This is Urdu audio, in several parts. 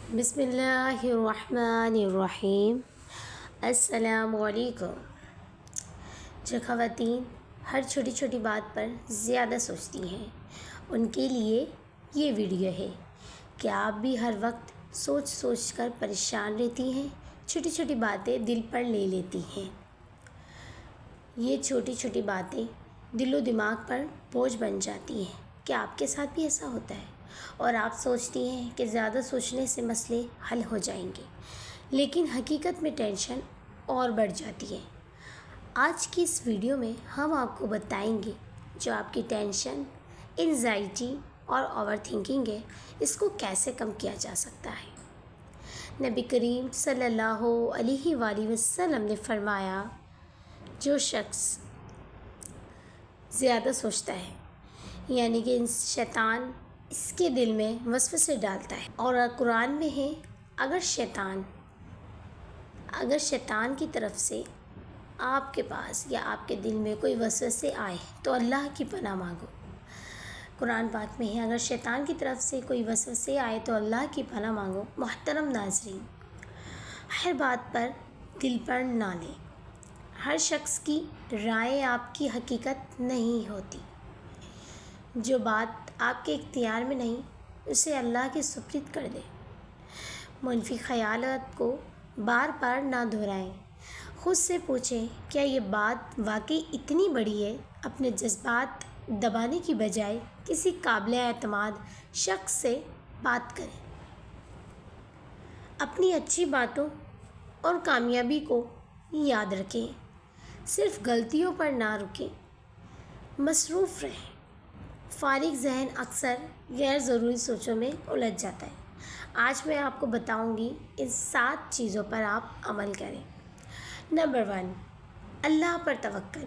بسم اللہ الرحمن الرحیم۔ السلام علیکم۔ جو خواتین ہر چھوٹی چھوٹی بات پر زیادہ سوچتی ہیں ان کے لیے یہ ویڈیو ہے کہ آپ بھی ہر وقت سوچ سوچ کر پریشان رہتی ہیں، چھوٹی چھوٹی باتیں دل پر لے لیتی ہیں۔ یہ چھوٹی چھوٹی باتیں دل و دماغ پر بوجھ بن جاتی ہیں۔ کیا آپ کے ساتھ بھی ایسا ہوتا ہے اور آپ سوچتی ہیں کہ زیادہ سوچنے سے مسئلے حل ہو جائیں گے، لیکن حقیقت میں ٹینشن اور بڑھ جاتی ہے؟ آج کی اس ویڈیو میں ہم آپ کو بتائیں گے جو آپ کی ٹینشن، انزائٹی اور اوور تھنکنگ ہے، اس کو کیسے کم کیا جا سکتا ہے۔ نبی کریم صلی اللہ علیہ وآلہ وسلم نے فرمایا، جو شخص زیادہ سوچتا ہے یعنی کہ شیطان اس کے دل میں وسوسے ڈالتا ہے، اور قرآن میں ہے اگر شیطان کی طرف سے آپ کے پاس یا آپ کے دل میں کوئی وسوسے آئے تو اللہ کی پناہ مانگو۔ قرآن پاک میں ہے اگر شیطان کی طرف سے کوئی وسوسے آئے تو اللہ کی پناہ مانگو۔ محترم ناظرین، ہر بات پر دل پر نہ لیں۔ ہر شخص کی رائے آپ کی حقیقت نہیں ہوتی۔ جو بات آپ کے اختیار میں نہیں اسے اللہ کے سپرد کر دیں۔ منفی خیالات کو بار بار نہ دہرائیں۔ خود سے پوچھیں کیا یہ بات واقعی اتنی بڑی ہے؟ اپنے جذبات دبانے کی بجائے کسی قابل اعتماد شخص سے بات کریں۔ اپنی اچھی باتوں اور کامیابی کو یاد رکھیں، صرف غلطیوں پر نہ رکیں۔ مصروف رہیں۔ فارغ ذہن اکثر غیر ضروری سوچوں میں الجھ جاتا ہے۔ آج میں آپ کو بتاؤں گی ان 7 چیزوں پر آپ عمل کریں۔ نمبر 1، اللہ پر توکل۔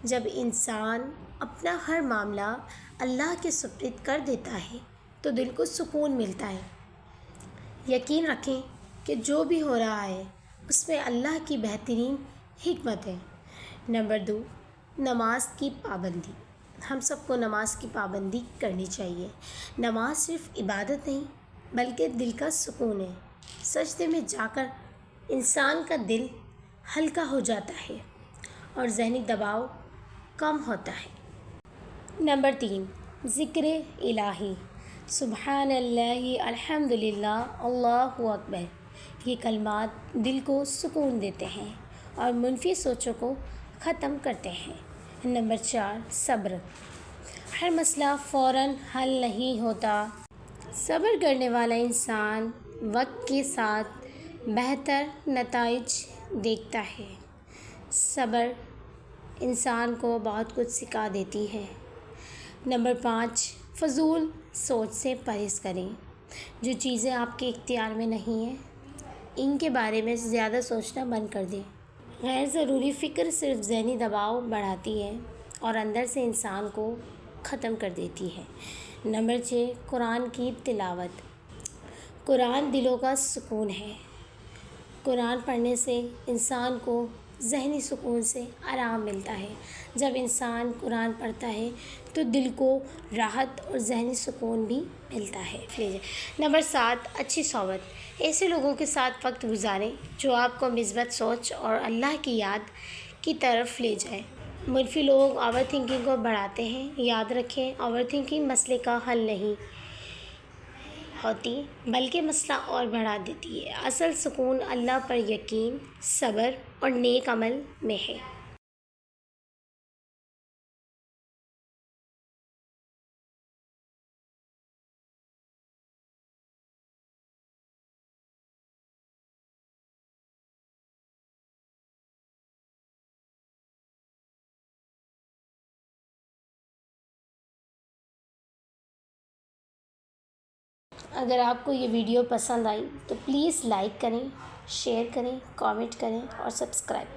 جب انسان اپنا ہر معاملہ اللہ کے سپرد کر دیتا ہے تو دل کو سکون ملتا ہے۔ یقین رکھیں کہ جو بھی ہو رہا ہے اس میں اللہ کی بہترین حکمت ہے۔ نمبر 2، نماز کی پابندی۔ ہم سب کو نماز کی پابندی کرنی چاہیے۔ نماز صرف عبادت نہیں بلکہ دل کا سکون ہے۔ سجدے میں جا کر انسان کا دل ہلکا ہو جاتا ہے اور ذہنی دباؤ کم ہوتا ہے۔ نمبر 3، ذکر الہی۔ سبحان اللہ، الحمدللہ، اللہ اکبر۔ یہ کلمات دل کو سکون دیتے ہیں اور منفی سوچوں کو ختم کرتے ہیں۔ نمبر 4، صبر۔ ہر مسئلہ فوراً حل نہیں ہوتا۔ صبر کرنے والا انسان وقت کے ساتھ بہتر نتائج دیکھتا ہے۔ صبر انسان کو بہت کچھ سکھا دیتی ہے۔ نمبر 5، فضول سوچ سے پرہیز کریں۔ جو چیزیں آپ کے اختیار میں نہیں ہیں ان کے بارے میں زیادہ سوچنا بند کر دیں۔ غیر ضروری فکر صرف ذہنی دباؤ بڑھاتی ہے اور اندر سے انسان کو ختم کر دیتی ہے۔ نمبر 6، قرآن کی تلاوت۔ قرآن دلوں کا سکون ہے۔ قرآن پڑھنے سے انسان کو ذہنی سکون سے آرام ملتا ہے۔ جب انسان قرآن پڑھتا ہے تو دل کو راحت اور ذہنی سکون بھی ملتا ہے۔ نمبر 7، اچھی صحبت۔ ایسے لوگوں کے ساتھ وقت گزاریں جو آپ کو مثبت سوچ اور اللہ کی یاد کی طرف لے جائیں۔ منفی لوگ اوور تھنکنگ کو بڑھاتے ہیں۔ یاد رکھیں، اوور تھنکنگ مسئلے کا حل نہیں ہوتی بلکہ مسئلہ اور بڑھا دیتی ہے۔ اصل سکون اللہ پر یقین، صبر اور نیک عمل میں ہے۔ اگر آپ کو یہ ویڈیو پسند آئی تو پلیز لائک کریں، شیئر کریں، کامنٹ کریں اور سبسکرائب